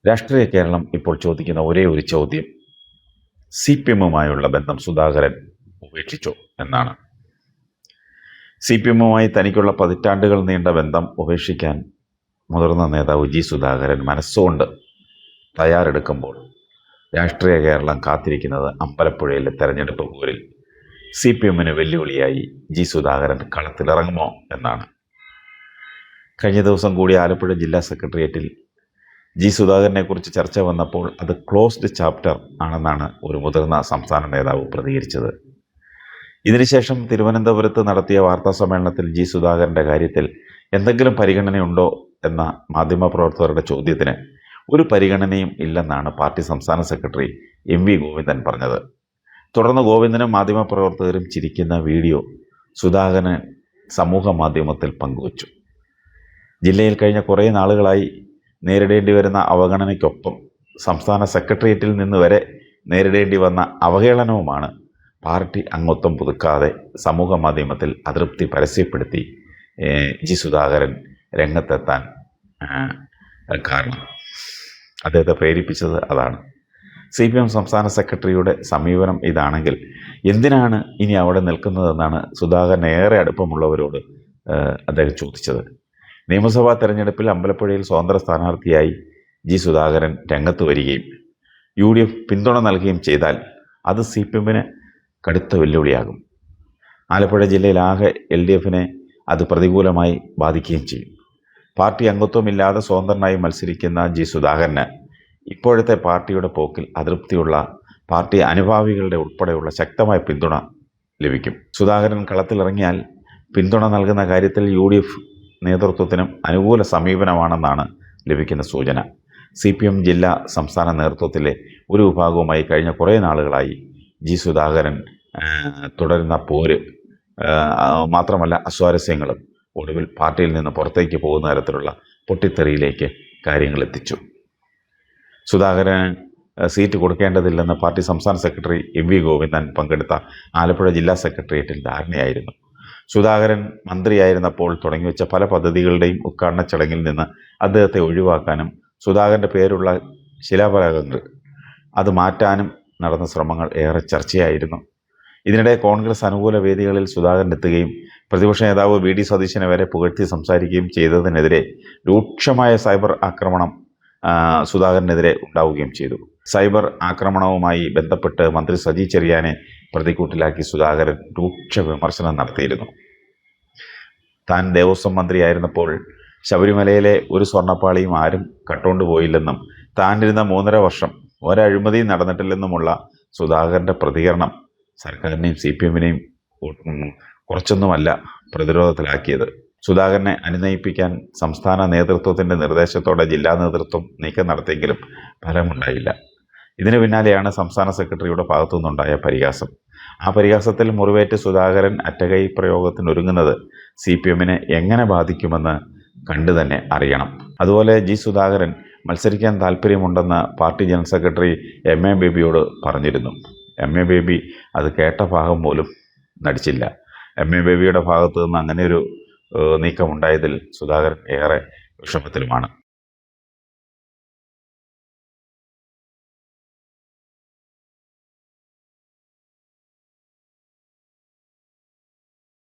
രാഷ്ട്രീയ കേരളം ഇപ്പോൾ ചോദിക്കുന്ന ഒരേ ഒരു ചോദ്യം, CPM-ഉമായുള്ള ബന്ധം സുധാകരൻ ഉപേക്ഷിച്ചോ എന്നാണ്. CPM-ഉമായി തനിക്കുള്ള പതിറ്റാണ്ടുകൾ നീണ്ട ബന്ധം ഉപേക്ഷിക്കാൻ മുതിർന്ന നേതാവ് ജി സുധാകരൻ മനസ്സുകൊണ്ട് തയ്യാറെടുക്കുമ്പോൾ രാഷ്ട്രീയ കേരളം കാത്തിരിക്കുന്നത് അമ്പലപ്പുഴയിലെ തെരഞ്ഞെടുപ്പ് പോരിൽ CPM-ന് വെല്ലുവിളിയായി ജി സുധാകരൻ കളത്തിലിറങ്ങുമോ എന്നാണ്. കഴിഞ്ഞ ദിവസം കൂടി ആലപ്പുഴ ജില്ലാ സെക്രട്ടേറിയറ്റിൽ ജി സുധാകരനെക്കുറിച്ച് ചർച്ച വന്നപ്പോൾ അത് ക്ലോസ്ഡ് ചാപ്റ്റർ ആണെന്നാണ് ഒരു മുതിർന്ന സംസ്ഥാന നേതാവ് പ്രതികരിച്ചത്. ഇതിനുശേഷം തിരുവനന്തപുരത്ത് നടത്തിയ വാർത്താ സമ്മേളനത്തിൽ ജി സുധാകരൻ്റെ കാര്യത്തിൽ എന്തെങ്കിലും പരിഗണനയുണ്ടോ എന്ന മാധ്യമപ്രവർത്തകരുടെ ചോദ്യത്തിന് ഒരു പരിഗണനയും ഇല്ലെന്നാണ് പാർട്ടി സംസ്ഥാന സെക്രട്ടറി MV ഗോവിന്ദൻ പറഞ്ഞത്. തുടർന്ന് ഗോവിന്ദനും മാധ്യമപ്രവർത്തകരും ചിരിക്കുന്ന വീഡിയോ സുധാകരൻ സമൂഹ മാധ്യമത്തിൽ പങ്കുവച്ചു. ജില്ലയിൽ കഴിഞ്ഞ കുറേ നാളുകളായി നേരിടേണ്ടി വരുന്ന അവഗണനയ്ക്കൊപ്പം സംസ്ഥാന സെക്രട്ടേറിയറ്റിൽ നിന്ന് വരെ നേരിടേണ്ടി വന്ന അവഹേളനവുമാണ് പാർട്ടി അംഗത്വം പുതുക്കാതെ സമൂഹ മാധ്യമത്തിൽ അതൃപ്തി പരസ്യപ്പെടുത്തി ജി സുധാകരൻ രംഗത്തെത്താൻ കാരണം. അദ്ദേഹത്തെ പ്രേരിപ്പിച്ചത് അതാണ്. CPM സംസ്ഥാന സെക്രട്ടറിയുടെ സമീപനം ഇതാണെങ്കിൽ എന്തിനാണ് ഇനി അവിടെ നിൽക്കുന്നതെന്നാണ് സുധാകരൻ ഏറെ അടുപ്പമുള്ളവരോട് അദ്ദേഹം ചോദിച്ചത്. നിയമസഭാ തെരഞ്ഞെടുപ്പിൽ അമ്പലപ്പുഴയിൽ സ്വതന്ത്ര സ്ഥാനാർത്ഥിയായി ജി സുധാകരൻ രംഗത്ത് വരികയും UDF പിന്തുണ നൽകുകയും ചെയ്താൽ അത് CPM-ന് കടുത്ത വെല്ലുവിളിയാകും. ആലപ്പുഴ ജില്ലയിലാകെ LDF-നെ അത് പ്രതികൂലമായി ബാധിക്കുകയും ചെയ്യും. പാർട്ടി അംഗത്വമില്ലാതെ സ്വതന്ത്രനായി മത്സരിക്കുന്ന ജി സുധാകരന് ഇപ്പോഴത്തെ പാർട്ടിയുടെ പോക്കിൽ അതൃപ്തിയുള്ള പാർട്ടി അനുഭാവികളുടെ ഉൾപ്പെടെയുള്ള ശക്തമായ പിന്തുണ ലഭിക്കും. സുധാകരൻ കളത്തിലിറങ്ങിയാൽ പിന്തുണ നൽകുന്ന കാര്യത്തിൽ UDF നേതൃത്വത്തിനും അനുകൂല സമീപനമാണെന്നാണ് ലഭിക്കുന്ന സൂചന. CPM ജില്ലാ സംസ്ഥാന നേതൃത്വത്തിലെ ഒരു വിഭാഗവുമായി കഴിഞ്ഞ കുറേ നാളുകളായി ജി സുധാകരൻ തുടരുന്ന പോര് മാത്രമല്ല അസ്വാരസ്യങ്ങളും ഒടുവിൽ പാർട്ടിയിൽ നിന്ന് പുറത്തേക്ക് പോകുന്ന തരത്തിലുള്ള പൊട്ടിത്തെറിയിലേക്ക് കാര്യങ്ങൾ എത്തിച്ചു. സുധാകരൻ സീറ്റ് കൊടുക്കേണ്ടതില്ലെന്ന് പാർട്ടി സംസ്ഥാന സെക്രട്ടറി MV ഗോവിന്ദൻ പങ്കെടുത്ത ആലപ്പുഴ ജില്ലാ സെക്രട്ടേറിയറ്റിൽ ധാരണയായിരുന്നു. സുധാകരൻ മന്ത്രിയായിരുന്നപ്പോൾ തുടങ്ങിവെച്ച പല പദ്ധതികളുടെയും ഉദ്ഘാടന ചടങ്ങിൽ നിന്ന് അദ്ദേഹത്തെ ഒഴിവാക്കാനും സുധാകരൻ്റെ പേരുള്ള ശിലാഫലകങ്ങൾ അത് മാറ്റാനും നടന്ന ശ്രമങ്ങൾ ഏറെ ചർച്ചയായിരുന്നു. ഇതിനിടെ കോൺഗ്രസ് അനുകൂല വേദികളിൽ സുധാകരൻ എത്തുകയും പ്രതിപക്ഷ നേതാവ് VD സതീശനെ വരെ പുകഴ്ത്തി സംസാരിക്കുകയും ചെയ്തതിനെതിരെ രൂക്ഷമായ സൈബർ ആക്രമണം സുധാകരനെതിരെ ഉണ്ടാവുകയും ചെയ്തു. സൈബർ ആക്രമണവുമായി ബന്ധപ്പെട്ട് മന്ത്രി സജി ചെറിയാനെ പ്രതിക്കൂട്ടിലാക്കി സുധാകരൻ രൂക്ഷ വിമർശനം നടത്തിയിരുന്നു. താൻ ദേവസ്വം മന്ത്രിയായിരുന്നപ്പോൾ ശബരിമലയിലെ ഒരു സ്വർണ്ണപ്പാളിയും ആരും കട്ടുകൊണ്ടുപോയില്ലെന്നും താനിരുന്ന 3.5 വർഷം ഒരഴിമതിയും നടന്നിട്ടില്ലെന്നുമുള്ള സുധാകരൻ്റെ പ്രതികരണം സർക്കാരിനെയും CPM-നെയും കുറച്ചൊന്നുമല്ല പ്രതിരോധത്തിലാക്കിയത്. സുധാകരനെ അനുനയിപ്പിക്കാൻ സംസ്ഥാന നേതൃത്വത്തിൻ്റെ നിർദ്ദേശത്തോടെ ജില്ലാ നേതൃത്വം നീക്കം നടത്തിയെങ്കിലും ഫലമുണ്ടായില്ല. ഇതിന് പിന്നാലെയാണ് സംസ്ഥാന സെക്രട്ടറിയുടെ ഭാഗത്തുനിന്നുണ്ടായ പരിഹാസം. ആ പരിഹാസത്തിൽ മുറിവേറ്റ് സുധാകരൻ അറ്റകൈ പ്രയോഗത്തിനൊരുങ്ങുന്നത് CPM-നെ എങ്ങനെ ബാധിക്കുമെന്ന് കണ്ടു തന്നെ അറിയണം. അതുപോലെ ജി സുധാകരൻ മത്സരിക്കാൻ താല്പര്യമുണ്ടെന്ന് പാർട്ടി ജനറൽ സെക്രട്ടറി MA ബേബിയോട് പറഞ്ഞിരുന്നു. MA ബേബി അത് കേട്ട ഭാഗം പോലും നടിച്ചില്ല. MA ബേബിയുടെ ഭാഗത്തു നിന്ന് അങ്ങനെയൊരു നീക്കമുണ്ടായതിൽ സുധാകരൻ ഏറെ വിഷമത്തിലുമാണ്.